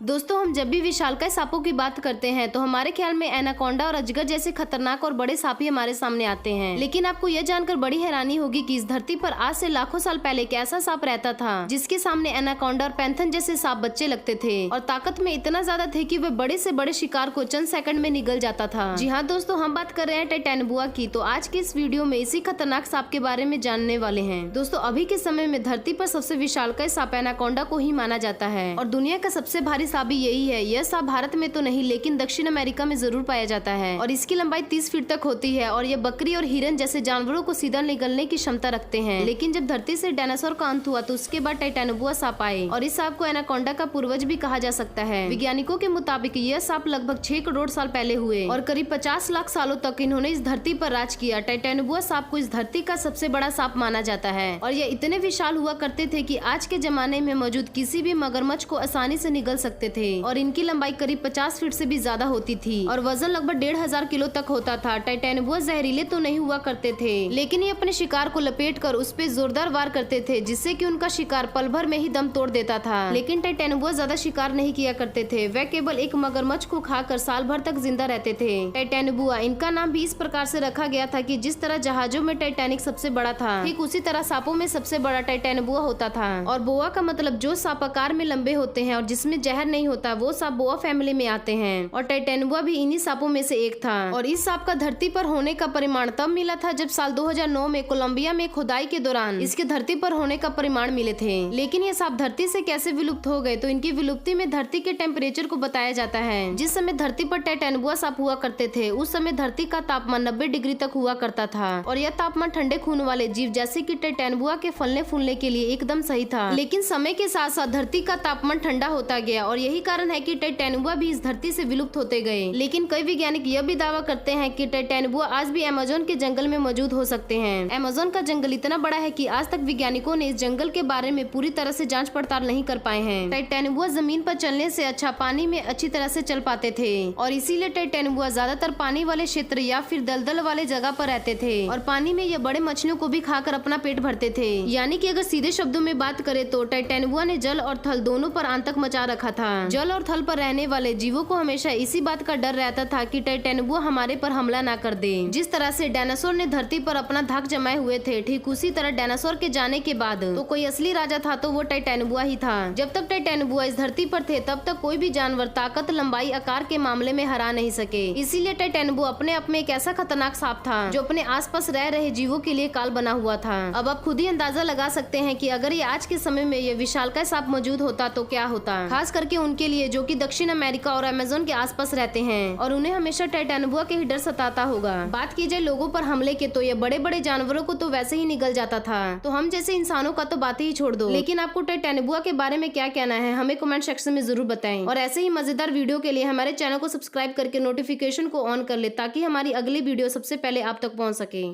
दोस्तों, हम जब भी विशालकाय सांपों की बात करते हैं तो हमारे ख्याल में एनाकोंडा और अजगर जैसे खतरनाक और बड़े सांप ही हमारे सामने आते हैं। लेकिन आपको यह जानकर बड़ी हैरानी होगी कि इस धरती पर आज से लाखों साल पहले एक ऐसा सांप रहता था जिसके सामने एनाकोंडा और पैंथन जैसे सांप बच्चे लगते थे और ताकत में इतना ज्यादा थे कि वे बड़े से बड़े शिकार को चंद सेकंड में निगल जाता था। जी हाँ दोस्तों, हम बात कर रहे हैं टाइटैनबुआ की। तो आज के इस वीडियो में इसी खतरनाक सांप के बारे में जानने वाले हैं। दोस्तों, अभी के समय में धरती पर सबसे विशालकाय सांप एनाकोंडा को ही माना जाता है और दुनिया का सबसे भारी सांप भी यही है। यह सांप भारत में तो नहीं लेकिन दक्षिण अमेरिका में जरूर पाया जाता है और इसकी लंबाई 30 फीट तक होती है और यह बकरी और हिरन जैसे जानवरों को सीधा निगलने की क्षमता रखते हैं। लेकिन जब धरती से डायनासोर का अंत हुआ तो उसके बाद टाइटैनबुआ सांप आए और इस सांप को एनाकोंडा का पूर्वज भी कहा जा सकता है। वैज्ञानिकों के मुताबिक यह सांप लगभग 6 करोड़ साल पहले हुए और करीब 50 लाख सालों तक इन्होंने इस धरती पर राज किया। टाइटैनबुआ सांप को इस धरती का सबसे बड़ा सांप माना जाता है और यह इतने विशाल हुआ करते थे कि आज के जमाने में मौजूद किसी भी मगरमच्छ को आसानी से निगल सकते थे और इनकी लंबाई करीब 50 फीट से भी ज्यादा होती थी और वजन लगभग 1500 किलो तक होता था। टाइटैनबुआ जहरीले तो नहीं हुआ करते थे लेकिन ये अपने शिकार को लपेटकर उस पे जोरदार वार करते थे जिससे कि उनका शिकार पल भर में ही दम तोड़ देता था। लेकिन टाइटैनबुआ ज्यादा शिकार नहीं किया करते थे, वे केवल एक मगरमच्छ को खाकर साल भर तक जिंदा रहते थे। टाइटैनबुआ, इनका नाम भी इस प्रकार से रखा गया था कि जिस तरह जहाजों में टाइटैनिक सबसे बड़ा था, ठीक उसी तरह सांपों में सबसे बड़ा टाइटैनबुआ होता था। और बोआ का मतलब जो सांप आकार में लंबे होते हैं और जिसमें जहर नहीं होता, वो सांप बोआ फैमिली में आते हैं और टाइटैनबुआ भी इन्हीं सांपों में से एक था। और इस सांप का धरती पर होने का परिमाण तब मिला था जब साल 2009 में कोलंबिया में खुदाई के दौरान इसके धरती पर होने का परिमाण मिले थे। लेकिन ये सांप धरती से कैसे विलुप्त हो गए, तो इनकी विलुप्ति में धरती के टेम्परेचर को बताया जाता है। जिस समय धरती पर टाइटैनबुआ सांप हुआ करते थे उस समय धरती का तापमान 90 डिग्री तक हुआ करता था और यह तापमान ठंडे खून वाले जीव जैसे कि टाइटैनबुआ के फलने फूलने के लिए एकदम सही था। लेकिन समय के साथ साथ धरती का तापमान ठंडा होता गया और यही कारण है कि टाइटैनबुआ भी इस धरती से विलुप्त होते गए। लेकिन कई वैज्ञानिक यह भी दावा करते हैं कि टाइटैनबुआ आज भी अमेज़न के जंगल में मौजूद हो सकते हैं। अमेज़न का जंगल इतना बड़ा है कि आज तक वैज्ञानिकों ने इस जंगल के बारे में पूरी तरह से जांच पड़ताल नहीं कर पाए हैं। टाइटैनबुआ जमीन पर चलने से अच्छा पानी में अच्छी तरह से चल पाते थे और इसीलिए टाइटैनबुआ ज्यादातर पानी वाले क्षेत्र या फिर दलदल वाले जगह पर रहते थे और पानी में ये बड़े मछलियों को भी खाकर अपना पेट भरते थे। यानी कि अगर सीधे शब्दों में बात करें तो टाइटैनबुआ ने जल और थल दोनों पर आतंक मचा रखा था। जल और थल पर रहने वाले जीवों को हमेशा इसी बात का डर रहता था कि टाइटैनबुआ हमारे पर हमला ना कर दे। जिस तरह से डायनासोर ने धरती पर अपना धाक जमाए हुए थे, ठीक उसी तरह डायनासोर के जाने के बाद तो कोई असली राजा था तो वो टाइटैनबुआ ही था। जब तक टाइटैनबुआ इस धरती पर थे तब तक कोई भी जानवर ताकत, लंबाई, आकार के मामले में हरा नहीं सके। इसीलिए टाइटैनबुआ अपने आप में एक ऐसा खतरनाक सांप था जो अपने आसपास रह रहे जीवों के लिए काल बना हुआ था। अब आप खुद ही अंदाजा लगा सकते हैं कि अगर ये आज के समय में ये विशालकाय सांप मौजूद होता तो क्या होता, खास करके उनके लिए जो कि दक्षिण अमेरिका और अमेज़न के आसपास रहते हैं और उन्हें हमेशा टाइटैनबुआ के ही डर सताता होगा। बात की जाए लोगों पर हमले के तो ये बड़े बड़े जानवरों को तो वैसे ही निगल जाता था, तो हम जैसे इंसानों का तो बात ही छोड़ दो। लेकिन आपको टाइटैनबुआ के बारे में क्या कहना है हमें कमेंट सेक्शन में जरूर बताएं और ऐसे ही मजेदार वीडियो के लिए हमारे चैनल को सब्सक्राइब करके नोटिफिकेशन को ऑन कर ले ताकि हमारी अगली वीडियो सबसे पहले आप तक पहुंच सके।